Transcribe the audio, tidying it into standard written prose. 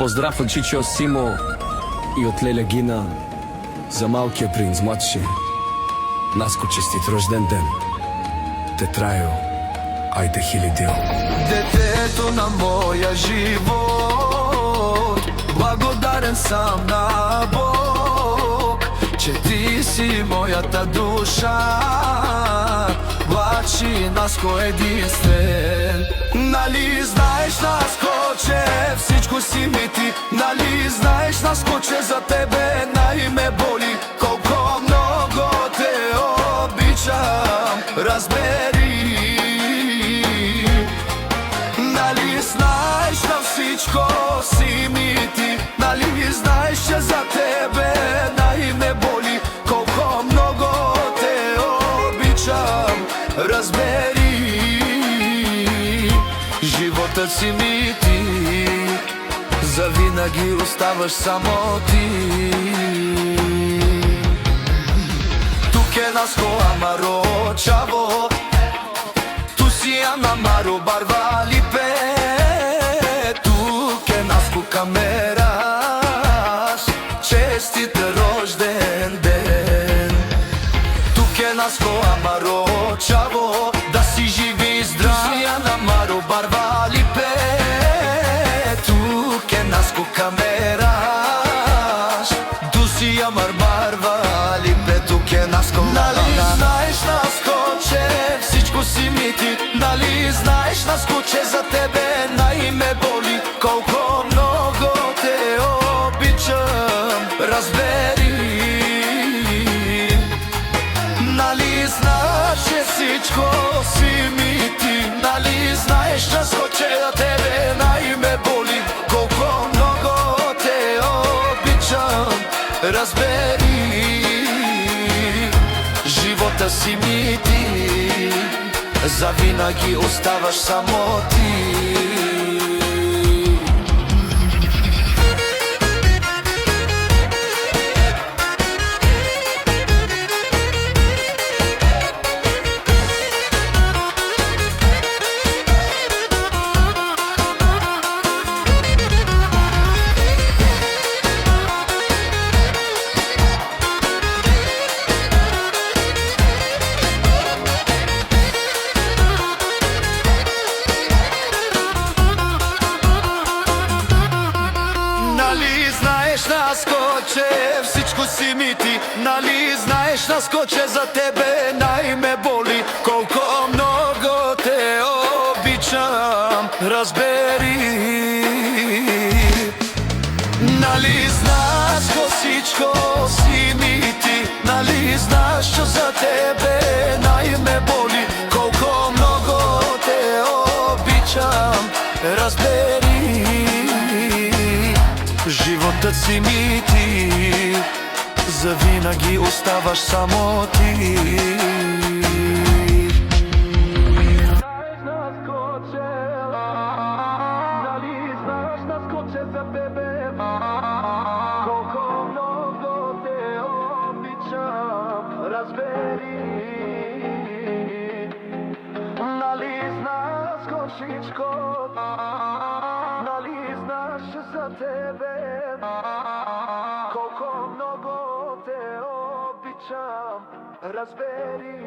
Поздрав од Чичо Симо и од Леле Гина за малкиот принц младши. Наско честит рожден ден. Те трају, ајде хилидио. Детето на моја живот, благодарен сам на Бог, че ти си мојата душа, младши Наско единствен. Нали знаеш, Наско, че всичко си ми ти. Нали знаеш, Наско, че за тебе наиме боли. Колко много те обичам, разбери. Нали знаеш, на всичко си ми ти. Нали знаеш, че за тебе наиме боли. Колко много те обичам, разбери. Животът си ми ти, завинаги оставаш само ти. Тук е Наско амаро чаво, ту си амаро барва липе. Тук е Наско камераш, честит рожден ден. Тук е Наско амаро чаво, да си живи и здрав. Амаро барва липе. Тук е Наско камераш, ду си амар барва липе. Тук е Наско. Нали знаеш, Наско, че всичко си ми ти. Нали знаеш, Наско, че за тебе наиме боли. Колко много те обичам, разбери. Нали знаеш, че всичко си ми ти. Нали знаеш, Наско, че за тебе наиме боли. Колко много те обичам, разбери. Живота си ми ти, завинаги оставаш само ти. Нали знаеш, Наско, че всичко си ми ти. Нали знаеш, Наско, че за тебе наиме боли. Колко много те обичам, разбери. Нали знаеш, всичко си ми ти. Нали знаеш, че за тебе наиме боли. Колко много те обичам, разбери. Животът си ми ти, завинаги оставаш само ти. Нали знаеш, Наско, че за тебе колко много те обичам, разбери. Нали знаеш, всичко. Нали знаеш, че за тебе колко много те обичам, разбери.